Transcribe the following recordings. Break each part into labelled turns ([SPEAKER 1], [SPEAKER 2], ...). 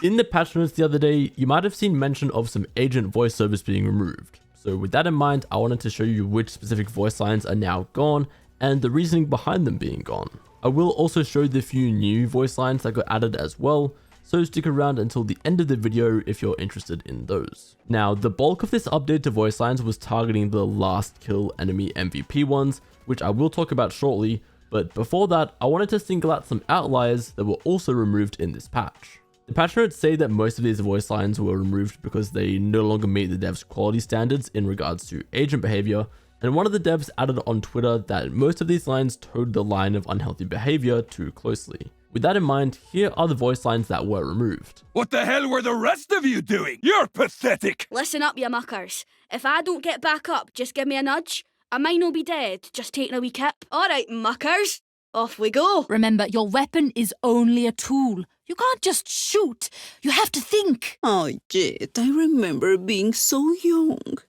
[SPEAKER 1] In the patch notes the other day, you might have seen mention of some agent voiceovers being removed. So with that in mind, I wanted to show you which specific voice lines are now gone and the reasoning behind them being gone. I will also show the few new voice lines that got added as well, so stick around until the end of the video if you're interested in those. Now, the bulk of this update to voice lines was targeting the last kill enemy MVP ones, which I will talk about shortly, but before that, I wanted to single out some outliers that were also removed in this patch. The patch notes say that most of these voice lines were removed because they no longer meet the devs' quality standards in regards to agent behavior, and one of the devs added on Twitter that most of these lines towed the line of unhealthy behavior too closely. With that in mind, here are the voice lines that were removed.
[SPEAKER 2] What the hell were the rest of you doing? You're pathetic!
[SPEAKER 3] Listen up, you muckers. If I don't get back up, just give me a nudge. I might not be dead, just taking a wee kip. Alright, muckers, off we go.
[SPEAKER 4] Remember, your weapon is only a tool. You can't just shoot. You have to think.
[SPEAKER 5] Oh, Jett, I remember being so young.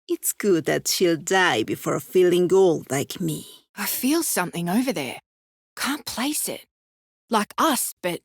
[SPEAKER 5] It's good that she'll die before feeling old like me.
[SPEAKER 6] I feel something over there. Can't place it. Like us, but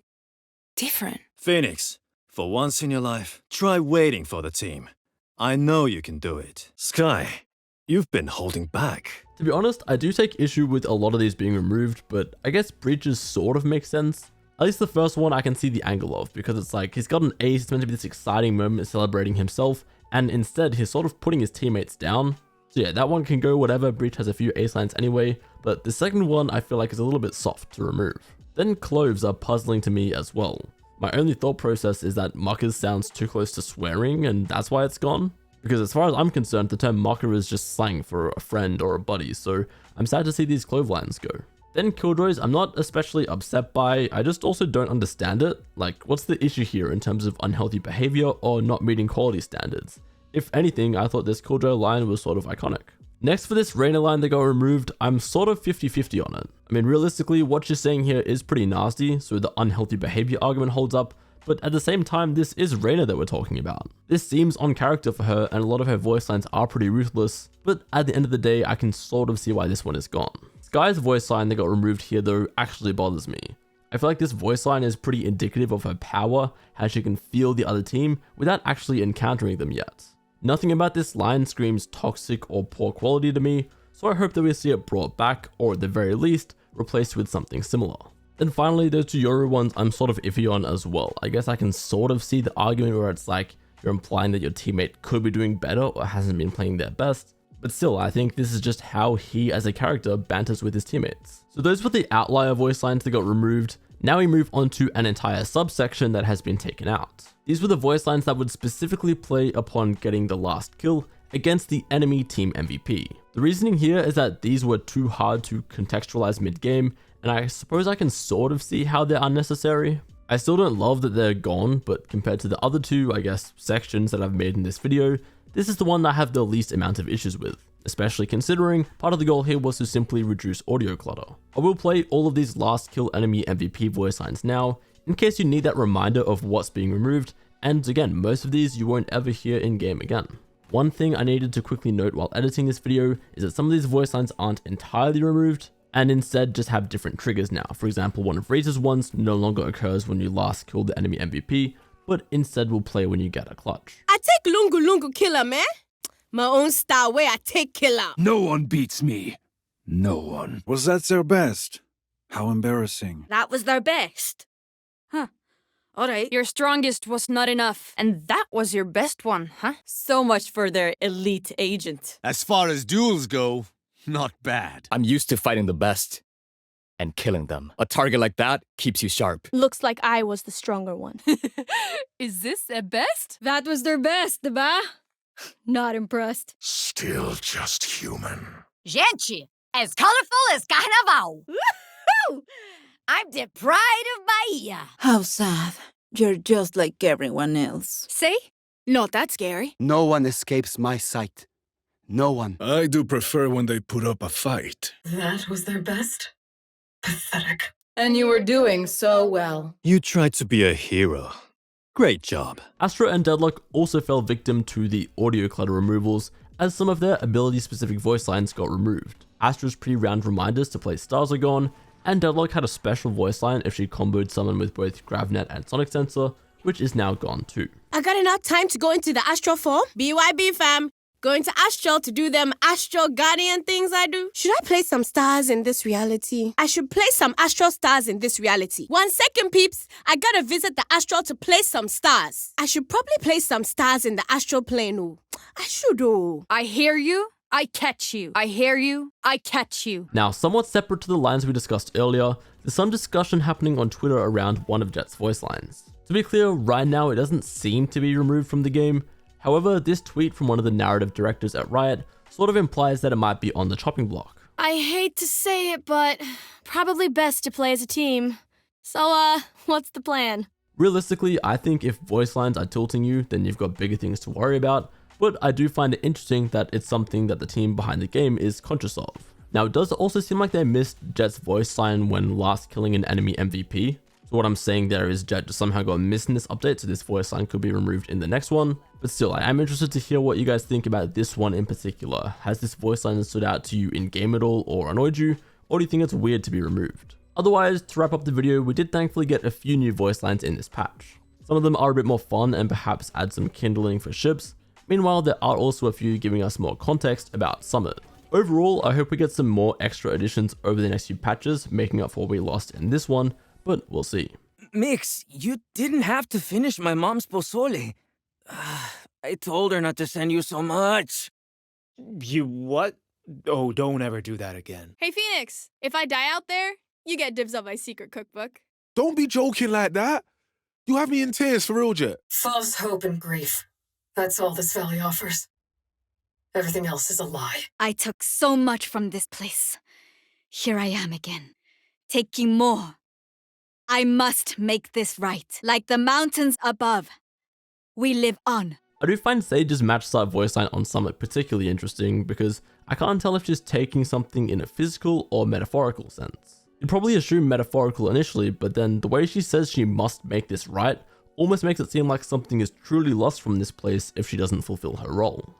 [SPEAKER 6] different.
[SPEAKER 7] Phoenix, for once in your life, try waiting for the team. I know you can do it. Sky, you've been holding back.
[SPEAKER 1] To be honest, I do take issue with a lot of these being removed, but I guess breaches sort of make sense. At least the first one I can see the angle of, because it's like he's got an ace, it's meant to be this exciting moment celebrating himself, and instead he's sort of putting his teammates down. So yeah, that one can go whatever, Breach has a few ace lines anyway, but the second one I feel like is a little bit soft to remove. Then cloves are puzzling to me as well. My only thought process is that muckers sounds too close to swearing and that's why it's gone. Because as far as I'm concerned, the term mucker is just slang for a friend or a buddy, so I'm sad to see these clove lines go. Then killjoys, I'm not especially upset by, I just also don't understand it. Like, what's the issue here in terms of unhealthy behavior or not meeting quality standards? If anything, I thought this killjoy line was sort of iconic. Next, for this Reyna line that got removed, I'm sort of 50-50 on it. I mean, realistically, what you're saying here is pretty nasty, so the unhealthy behavior argument holds up, but at the same time, this is Reyna that we're talking about. This seems on character for her, and a lot of her voice lines are pretty ruthless, but at the end of the day, I can sort of see why this one is gone. Sky's voice line that got removed here, though, actually bothers me. I feel like this voice line is pretty indicative of her power, how she can feel the other team without actually encountering them yet. Nothing about this line screams toxic or poor quality to me, so I hope that we see it brought back, or at the very least, replaced with something similar. Then finally, those two Yoru ones I'm sort of iffy on as well. I guess I can sort of see the argument where it's like, you're implying that your teammate could be doing better or hasn't been playing their best, but still, I think this is just how he as a character banters with his teammates. So those were the outlier voice lines that got removed. Now we move on to an entire subsection that has been taken out. These were the voice lines that would specifically play upon getting the last kill against the enemy team MVP. The reasoning here is that these were too hard to contextualize mid-game, and I suppose I can sort of see how they're unnecessary. I still don't love that they're gone, but compared to the other two, I guess, sections that I've made in this video, this is the one that I have the least amount of issues with, especially considering part of the goal here was to simply reduce audio clutter. I will play all of these last kill enemy MVP voice lines now, in case you need that reminder of what's being removed, and again, most of these you won't ever hear in game again. One thing I needed to quickly note while editing this video is that some of these voice lines aren't entirely removed, and instead just have different triggers now. For example, one of Razor's ones no longer occurs when you last kill the enemy MVP, but instead will play when you get a clutch.
[SPEAKER 8] I take lungu lungu killer, man. My own style way I take killer.
[SPEAKER 2] No one beats me. No one.
[SPEAKER 9] Was that their best? How embarrassing.
[SPEAKER 3] That was their best. Huh. Alright.
[SPEAKER 6] Your strongest was not enough, and that was your best one, huh?
[SPEAKER 8] So much for their elite agent.
[SPEAKER 10] As far as duels go, not bad.
[SPEAKER 11] I'm used to fighting the best and killing them. A target like that keeps you sharp.
[SPEAKER 12] Looks like I was the stronger one.
[SPEAKER 4] Is this a best?
[SPEAKER 3] That was their best, ba?
[SPEAKER 12] Not impressed.
[SPEAKER 2] Still just human.
[SPEAKER 13] Gente, as colorful as Carnaval.
[SPEAKER 3] Woohoo!
[SPEAKER 13] I'm the pride of Bahia.
[SPEAKER 5] How sad. You're just like everyone else.
[SPEAKER 6] See? Not that scary.
[SPEAKER 10] No one escapes my sight. No one.
[SPEAKER 2] I do prefer when they put up a fight.
[SPEAKER 14] That was their best? Pathetic.
[SPEAKER 8] And you were doing so well.
[SPEAKER 7] You tried to be a hero. Great job.
[SPEAKER 1] Astra and Deadlock also fell victim to the audio clutter removals, as some of their ability-specific voice lines got removed. Astra's pre-round reminders to play stars are gone, and Deadlock had a special voice line if she comboed someone with both Gravnet and Sonic Sensor, which is now gone too.
[SPEAKER 8] I got enough time to go into the astral form? BYB fam. Going to astral to do them astral guardian things I do. Should I play some stars in this reality? I should play some astral stars in this reality. 1 second, peeps. I gotta visit the astral to play some stars. I should probably play some stars in the astral plane. Oh, I should. Oh,
[SPEAKER 4] I hear you. I catch you. I hear you. I catch you.
[SPEAKER 1] Now, somewhat separate to the lines we discussed earlier, there's some discussion happening on Twitter around one of Jett's voice lines. To be clear, right now it doesn't seem to be removed from the game. However, this tweet from one of the narrative directors at Riot sort of implies that it might be on the chopping block.
[SPEAKER 12] I hate to say it, but probably best to play as a team. So, what's the plan?
[SPEAKER 1] Realistically, I think if voice lines are tilting you, then you've got bigger things to worry about, but I do find it interesting that it's something that the team behind the game is conscious of. Now, it does also seem like they missed Jett's voice line when last killing an enemy MVP. So what I'm saying there is Jett just somehow got missed in this update, so this voice line could be removed in the next one. But still, I am interested to hear what you guys think about this one in particular. Has this voice line stood out to you in game at all or annoyed you? Or do you think it's weird to be removed? Otherwise, to wrap up the video, we did thankfully get a few new voice lines in this patch. Some of them are a bit more fun and perhaps add some kindling for ships. Meanwhile, there are also a few giving us more context about Summit. Overall, I hope we get some more extra additions over the next few patches, making up for what we lost in this one, but we'll see.
[SPEAKER 15] Mix, you didn't have to finish my mom's pozole. I told her not to send you so much.
[SPEAKER 16] You what? Oh, don't ever do that again.
[SPEAKER 12] Hey, Phoenix, if I die out there, you get dibs on my secret cookbook.
[SPEAKER 17] Don't be joking like that. You have me in tears for real, Jett.
[SPEAKER 14] False hope and grief. That's all this valley offers. Everything else is a lie.
[SPEAKER 3] I took so much from this place. Here I am again, taking more. I must make this right, like the mountains above. We live on.
[SPEAKER 1] I do find Sage's match start voice line on Summit particularly interesting because I can't tell if she's taking something in a physical or metaphorical sense. You'd probably assume metaphorical initially, but then the way she says she must make this right almost makes it seem like something is truly lost from this place if she doesn't fulfill her role.